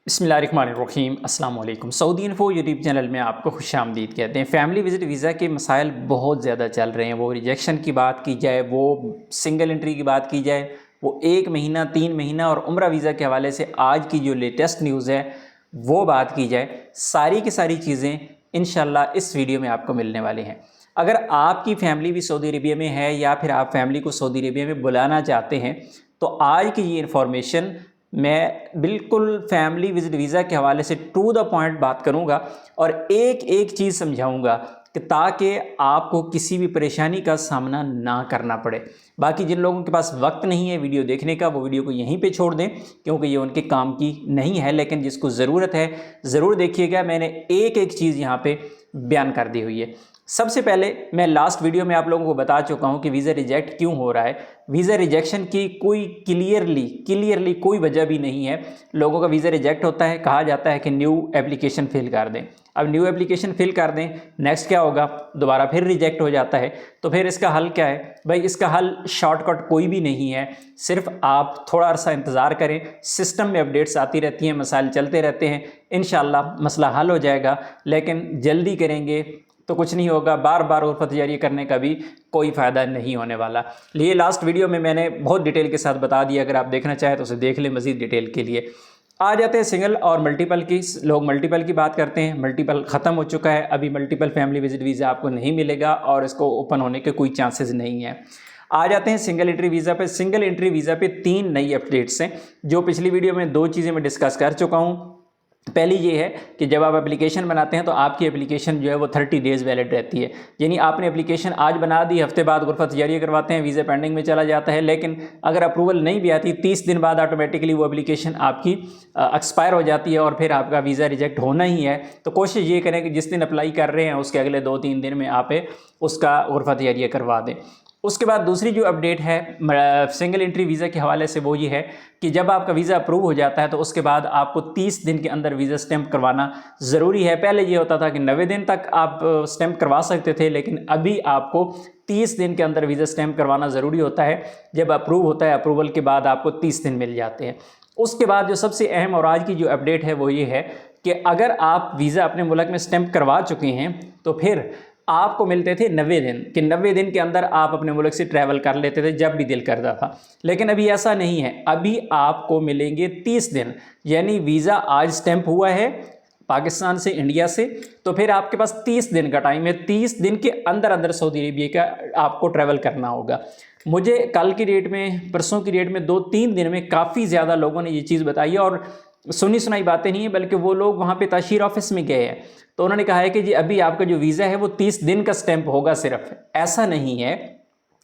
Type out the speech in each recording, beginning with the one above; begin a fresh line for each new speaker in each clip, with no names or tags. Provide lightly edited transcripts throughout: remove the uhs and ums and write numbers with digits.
बिस्मिल्लाहिर्रहमानिर्रहीम अस्सलाम वालेकुम। सऊदी इन्फो यूट्यूब चैनल में आपको खुशामदीद कहते हैं। फ़ैमिली विज़िट वीज़ा के मसाइल बहुत ज़्यादा चल रहे हैं। वो रिजेक्शन की बात की जाए, वो सिंगल एंट्री की बात की जाए, वो 1 महीना 3 महीना और उम्रा वीज़ा के हवाले से आज की जो लेटेस्ट न्यूज़ है वो बात की जाए, सारी की सारी चीज़ें इंशाल्लाह इस वीडियो में आपको मिलने वाली हैं। अगर आपकी फ़ैमिली भी सऊदी अरबिया में है या फिर आप फैमिली को सऊदी अरबिया में बुलाना चाहते हैं तो आज की ये इन्फॉर्मेशन मैं बिल्कुल फैमिली विज़िट वीज़ा के हवाले से टू द पॉइंट बात करूंगा और एक एक चीज़ समझाऊंगा कि ताकि आपको किसी भी परेशानी का सामना ना करना पड़े। बाकी जिन लोगों के पास वक्त नहीं है वीडियो देखने का, वो वीडियो को यहीं पे छोड़ दें क्योंकि ये उनके काम की नहीं है, लेकिन जिसको ज़रूरत है ज़रूर देखिएगा। मैंने एक एक चीज़ यहाँ पे बयान कर दी हुई है। सबसे पहले मैं लास्ट वीडियो में आप लोगों को बता चुका हूं कि वीज़ा रिजेक्ट क्यों हो रहा है। वीज़ा रिजेक्शन की कोई क्लियरली कोई वजह भी नहीं है। लोगों का वीज़ा रिजेक्ट होता है, कहा जाता है कि न्यू एप्लीकेशन फिल कर दें। अब न्यू एप्लीकेशन फिल कर दें, नेक्स्ट क्या होगा, दोबारा फिर रिजेक्ट हो जाता है। तो फिर इसका हल क्या है भाई? इसका हल शॉर्टकट कोई भी नहीं है। सिर्फ आप थोड़ा सा इंतज़ार करें, सिस्टम में अपडेट्स आती रहती हैं, मसाइल चलते रहते हैं, इंशाल्लाह मसला हल हो जाएगा। लेकिन जल्दी करेंगे तो कुछ नहीं होगा, बार बार उर्फत जारी करने का भी कोई फ़ायदा नहीं होने वाला। लिए लास्ट वीडियो में मैंने बहुत डिटेल के साथ बता दिया, अगर आप देखना चाहें तो उसे देख लें मज़ीद डिटेल के लिए। आ जाते हैं सिंगल और मल्टीपल की। लोग मल्टीपल की बात करते हैं, मल्टीपल ख़त्म हो चुका है। अभी मल्टीपल फैमिली विजिट वीज़ा आपको नहीं मिलेगा और इसको ओपन होने के कोई चांसेस नहीं है। आ जाते हैं सिंगल एंट्री वीज़ा पे। सिंगल एंट्री वीज़ा पे 3 नई अपडेट्स हैं, जो पिछली वीडियो में 2 चीज़ें मैं डिस्कस कर चुका हूँ। पहली ये है कि जब आप एप्लीकेशन बनाते हैं तो आपकी एप्लीकेशन जो है वो 30 डेज़ वैलिड रहती है। यानी आपने एप्लीकेशन आज बना दी, हफ्ते बाद गुरफत जारी करवाते हैं, वीज़ा पेंडिंग में चला जाता है। लेकिन अगर अप्रूवल नहीं भी आती, 30 दिन बाद ऑटोमेटिकली वो एप्लीकेशन आपकी एक्सपायर हो जाती है और फिर आपका वीज़ा रिजेक्ट होना ही है। तो कोशिश ये करें कि जिस दिन अप्लाई कर रहे हैं उसके अगले 2-3 दिन में आप उसका गुरफत जारी करवा दें। उसके बाद दूसरी जो अपडेट है सिंगल एंट्री वीज़ा के हवाले से वो ये है कि जब आपका वीज़ा अप्रूव हो जाता है तो उसके बाद आपको 30 दिन के अंदर वीज़ा स्टैंप करवाना ज़रूरी है। पहले ये होता था कि 90 दिन तक आप स्टैंप करवा सकते थे, लेकिन अभी आपको 30 दिन के अंदर वीज़ा स्टैंप करवाना ज़रूरी होता है। जब अप्रूव होता है, अप्रूवल के बाद आपको 30 दिन मिल जाते हैं। उसके बाद जो सबसे अहम और आज की जो अपडेट है वो ये है कि अगर आप वीज़ा अपने मुल्क में स्टैंप करवा चुके हैं तो फिर आपको मिलते थे 90 दिन, कि 90 दिन के अंदर आप अपने मुल्क से ट्रैवल कर लेते थे जब भी दिल करता था। लेकिन अभी ऐसा नहीं है, अभी आपको मिलेंगे 30 दिन। यानी वीज़ा आज स्टैंप हुआ है पाकिस्तान से, इंडिया से, तो फिर आपके पास 30 दिन का टाइम है। 30 दिन के अंदर अंदर सऊदी अरबिया का आपको ट्रैवल करना होगा। मुझे कल की डेट में, परसों की डेट में 2-3 दिन में काफ़ी ज़्यादा लोगों ने ये चीज़ बताई है और सुनी सुनाई बातें नहीं है, बल्कि वो लोग वहाँ पे ताशीर ऑफिस में गए हैं तो उन्होंने कहा है कि जी अभी आपका जो वीज़ा है वो 30 दिन का स्टैंप होगा। सिर्फ ऐसा नहीं है,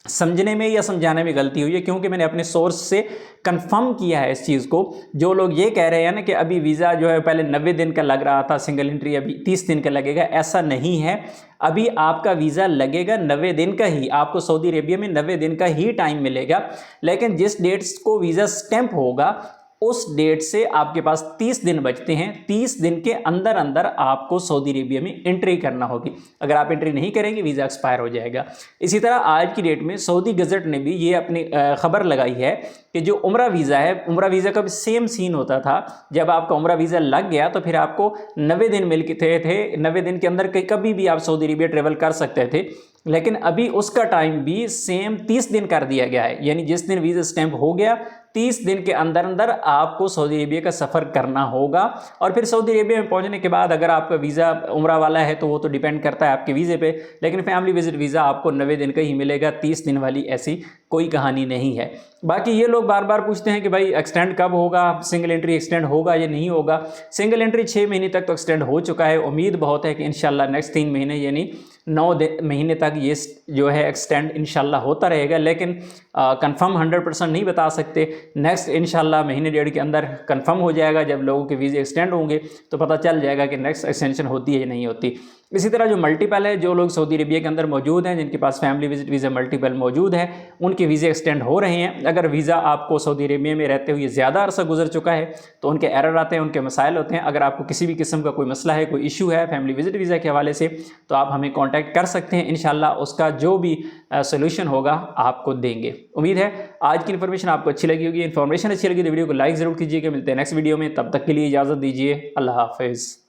समझने में या समझाने में गलती हुई है, क्योंकि मैंने अपने सोर्स से कंफर्म किया है इस चीज़ को। जो लोग ये कह रहे हैं ना कि अभी वीज़ा जो है पहले 90 दिन का लग रहा था सिंगल एंट्री, अभी 30 दिन का लगेगा, ऐसा नहीं है। अभी आपका वीज़ा लगेगा 90 दिन का ही, आपको सऊदी अरेबिया में 90 दिन का ही टाइम मिलेगा। लेकिन जिस डेट्स को वीज़ा स्टैंप होगा उस डेट से आपके पास 30 दिन बचते हैं। 30 दिन के अंदर अंदर आपको सऊदी अरेबिया में एंट्री करना होगी। अगर आप एंट्री नहीं करेंगे वीज़ा एक्सपायर हो जाएगा। इसी तरह आज की डेट में सऊदी गज़ट ने भी ये अपनी खबर लगाई है कि जो उम्रा वीज़ा है, उम्रा वीज़ा का भी सेम सीन होता था। जब आपका उम्रा वीज़ा लग गया तो फिर आपको 90 दिन मिल के थे 90 दिन के अंदर कभी भी आप सऊदी अरेबिया ट्रेवल कर सकते थे। लेकिन अभी उसका टाइम भी सेम 30 दिन कर दिया गया है। यानी जिस दिन वीज़ा स्टैंप हो गया 30 दिन के अंदर अंदर आपको सऊदी अरेबिया का सफ़र करना होगा। और फिर सऊदी अरेबिया में पहुंचने के बाद अगर आपका वीज़ा उम्रा वाला है तो वो तो डिपेंड करता है आपके वीज़े पे, लेकिन फैमिली विजिट वीज़ा आपको 90 दिन का ही मिलेगा। 30 दिन वाली ऐसी कोई कहानी नहीं है। बाकी ये लोग बार बार पूछते हैं कि भाई एक्सटेंड कब होगा, सिंगल एंट्री एक्सटेंड होगा या नहीं होगा। सिंगल एंट्री 6 महीने तक तो एक्सटेंड हो चुका है। उम्मीद बहुत है कि इंशाल्लाह नेक्स्ट 3 महीने यानी 9 महीने तक ये जो है एक्सटेंड इंशाल्लाह होता रहेगा। लेकिन कंफर्म 100% नहीं बता सकते। नेक्स्ट इंशाल्लाह महीने डेढ़ के अंदर कंफर्म हो जाएगा। जब लोगों के वीज़े एक्सटेंड होंगे तो पता चल जाएगा कि नेक्स्ट एक्सटेंशन होती है या नहीं होती। इसी तरह जो मल्टीपल है, जो लोग सऊदी अरबिया के अंदर मौजूद हैं, जिनके पास फैमिली विजिट वीज़ा मल्टीपल मौजूद है, उनके वीज़े एक्सटेंड हो रहे हैं। अगर वीज़ा आपको सऊदी अरबिया में रहते हुए ज़्यादा अरसा गुजर चुका है तो उनके एरर आते हैं, उनके मसाइल होते हैं। अगर आपको किसी भी किस्म का कोई मसला है, कोई इशू है फैमिली विजिट वीज़ा के हवाले से, तो आप हमें कॉन्टैक्ट कर सकते हैं। इंशाल्लाह उसका जो भी सोल्यूशन होगा आपको देंगे। उम्मीद है आज की इन्फॉर्मेशन आपको अच्छी लगी होगी। इन्फॉर्मेशन अच्छी लगी तो वीडियो को लाइक ज़रूर कीजिएगा। मिलते हैं नेक्स्ट वीडियो में, तब तक के लिए इजाज़त दीजिए। अल्लाह हाफिज़।